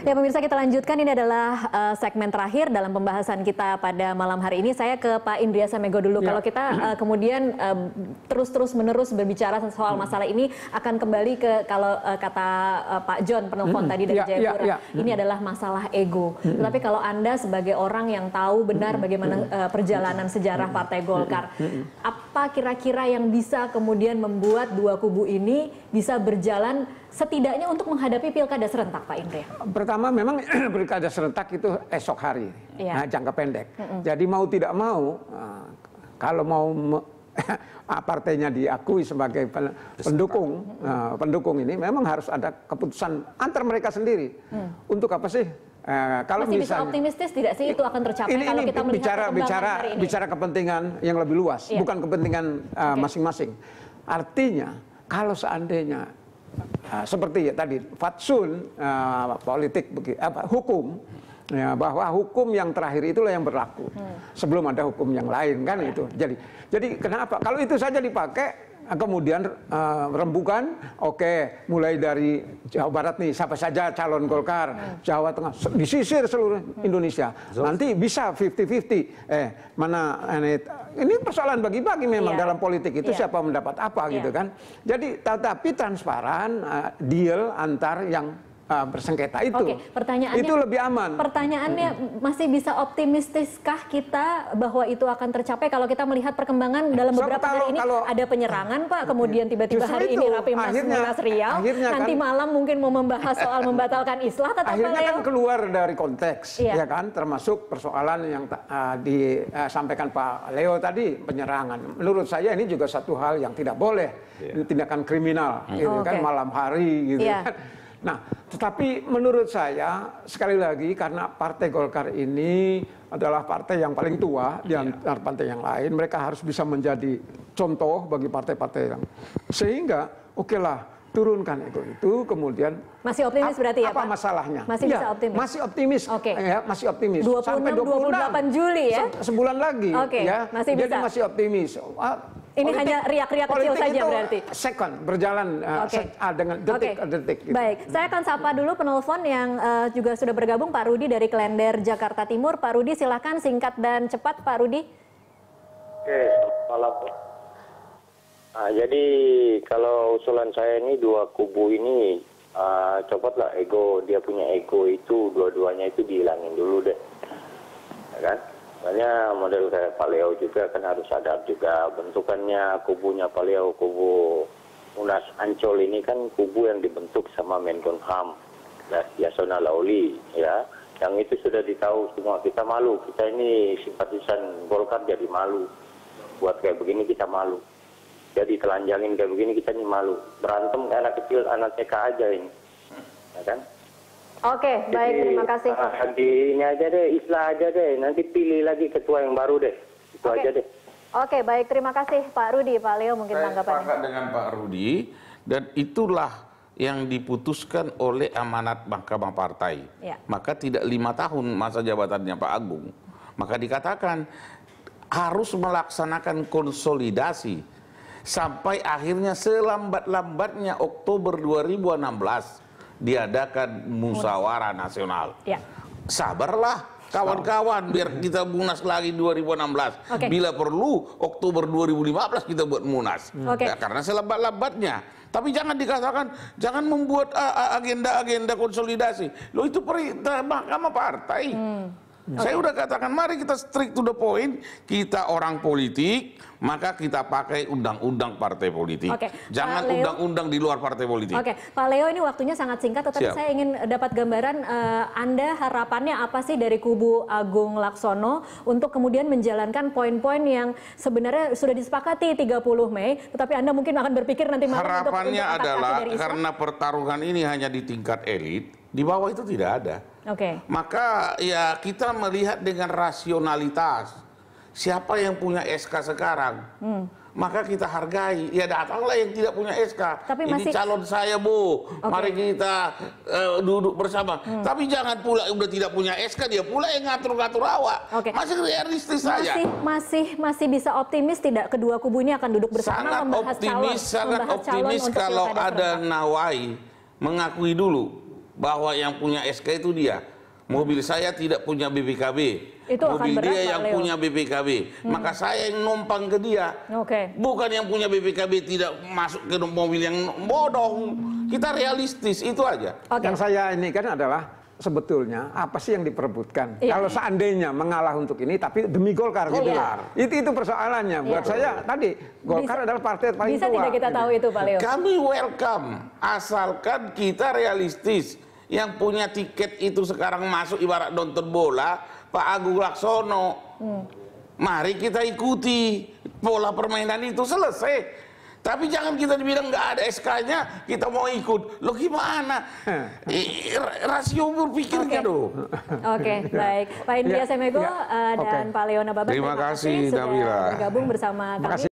Ya pemirsa, kita lanjutkan. Ini adalah segmen terakhir dalam pembahasan kita pada malam hari ini. Saya ke Pak Indria Samego dulu. Ya. Kalau kita kemudian terus menerus berbicara soal masalah ini, akan kembali ke kalau kata Pak John penelpon tadi dari Jayapura. Ini adalah masalah ego. Tetapi kalau Anda sebagai orang yang tahu benar bagaimana perjalanan sejarah Partai Golkar, apa kira-kira yang bisa kemudian membuat dua kubu ini bisa berjalan setidaknya untuk menghadapi pilkada serentak, Pak Indria? Pertama, memang pilkada serentak itu esok hari, jangka pendek. Jadi mau tidak mau, kalau mau partainya diakui sebagai pendukung ini, memang harus ada keputusan antar mereka sendiri. Untuk apa sih? Kalau masih misalnya, bisa optimistis tidak sih itu akan tercapai kalau kita melihat bicara kepentingan yang lebih luas, bukan kepentingan masing-masing. Artinya, kalau seandainya seperti tadi fatsun politik hukum, ya, bahwa hukum yang terakhir itulah yang berlaku sebelum ada hukum yang lain, kan itu. Jadi kenapa kalau itu saja dipakai, kemudian rembukan, oke, mulai dari Jawa Barat nih siapa saja calon Golkar, Jawa Tengah, disisir seluruh Indonesia, nanti bisa 50-50. Ini persoalan bagi-bagi memang dalam politik itu, siapa mendapat apa gitu kan. Jadi tapi transparan, deal antar yang bersengketa itu. Oke, pertanyaannya itu lebih aman. Pertanyaannya, masih bisa optimistiskah kita bahwa itu akan tercapai kalau kita melihat perkembangan dalam beberapa hari ini? Ada penyerangan, Pak, kemudian tiba-tiba hari ini Rapimnas Munas Riau, nanti malam mungkin mau membahas soal membatalkan islah, akhirnya kan keluar dari konteks, ya kan, termasuk persoalan yang disampaikan Pak Leo tadi, penyerangan. Menurut saya ini juga satu hal yang tidak boleh, tindakan kriminal, gitu kan, malam hari, gitu kan. Nah, tetapi menurut saya, sekali lagi, karena Partai Golkar ini adalah partai yang paling tua di antara partai yang lain, mereka harus bisa menjadi contoh bagi partai-partai yang, sehingga okelah, turunkan itu, kemudian masih optimis berarti ya, apa Pak? Masalahnya? Masih bisa optimis. Masih optimis. Ya, masih optimis. 26, sampai 28 Juli ya. Sebulan lagi ya. Masih bisa. Jadi masih optimis. Ini hanya riak-riak kecil saja berarti. Second berjalan dengan detik. Gitu. Baik, saya akan sapa dulu penelpon yang juga sudah bergabung, Pak Rudi dari Klender, Jakarta Timur. Pak Rudi, silakan singkat dan cepat, Pak Rudi. Oke, selamat malam. Nah, jadi kalau usulan saya ini dua kubu ini copotlah ego, dia punya ego itu dua-duanya itu dihilangin dulu deh, ya kan? Soalnya model kayak Pak Leo juga kan harus ada juga bentukannya, kubunya Pak Leo, kubu Munas Ancol ini kan kubu yang dibentuk sama Menkumham, Yasona Lauli, ya, yang itu sudah ditahu semua. Kita malu, kita ini simpatisan Golkar jadi malu, buat kayak begini kita malu. Jadi telanjangin kayak begini kita nih malu. Berantem kayak anak kecil, anak TK aja ini, ya kan? Oke, baik, terima kasih. Nanti ini aja deh, islah aja deh. Nanti pilih lagi ketua yang baru deh. Itu aja deh. Oke, baik, terima kasih Pak Rudi. Pak Leo mungkin tanggapannya. Saya sepakat dengan Pak Rudi, dan itulah yang diputuskan oleh amanat Mahkamah Partai. Maka tidak 5 tahun masa jabatannya Pak Agung. Maka dikatakan harus melaksanakan konsolidasi sampai akhirnya selambat-lambatnya Oktober 2016 diadakan musyawarah nasional. Sabarlah kawan-kawan, biar kita munas lagi 2016. Bila perlu Oktober 2015 kita buat munas. Ya, karena selambat-lambatnya. Tapi jangan dikatakan, jangan membuat agenda-agenda konsolidasi. Loh, itu perintah Mahkamah Partai. Saya udah katakan, mari kita strict to the point. Kita orang politik, maka kita pakai undang-undang partai politik. Jangan undang-undang di luar partai politik. Pak Leo, ini waktunya sangat singkat, tetapi saya ingin dapat gambaran Anda harapannya apa sih dari kubu Agung Laksono untuk kemudian menjalankan poin-poin yang sebenarnya sudah disepakati 30 Mei, tetapi Anda mungkin akan berpikir nanti malam harapannya adalah karena pertarungan ini hanya di tingkat elit, di bawah itu tidak ada. Maka ya kita melihat dengan rasionalitas. Siapa yang punya SK sekarang, maka kita hargai. Ya datanglah yang tidak punya SK. Tapi ini calon saya, Bu. Mari kita duduk bersama. Tapi jangan pula udah tidak punya SK dia pula yang ngatur-ngatur awak. Masih realistis saja. Masih bisa optimis tidak kedua kubu ini akan duduk bersama membahas calon? Sangat optimis kalau ada Nawai mengakui dulu bahwa yang punya SK itu dia. Mobil saya tidak punya BPKB. Itu mobil akan berat, dia Pak yang Leo. punya BPKB. Maka saya yang numpang ke dia. Bukan yang punya BPKB tidak masuk ke mobil yang bodong. Kita realistis, itu aja. Yang saya ini kan adalah sebetulnya apa sih yang diperebutkan? Kalau seandainya mengalah untuk ini, tapi demi Golkar gitu. Itu persoalannya. Buat saya tadi Golkar adalah partai paling tua. Bisa tidak kita tahu itu, Pak Leo? Kami welcome, asalkan kita realistis. Yang punya tiket itu sekarang masuk ibarat nonton bola, Pak Agung Laksono. Mari kita ikuti pola permainan itu, selesai. Tapi jangan kita dibilang nggak ada SK-nya, kita mau ikut. Lo gimana? Rasio berpikirnya dong. Oke, baik. Pak Indria Semego dan Pak Leo Nababan, Terima kasih, sudah Nabila. bergabung bersama kami.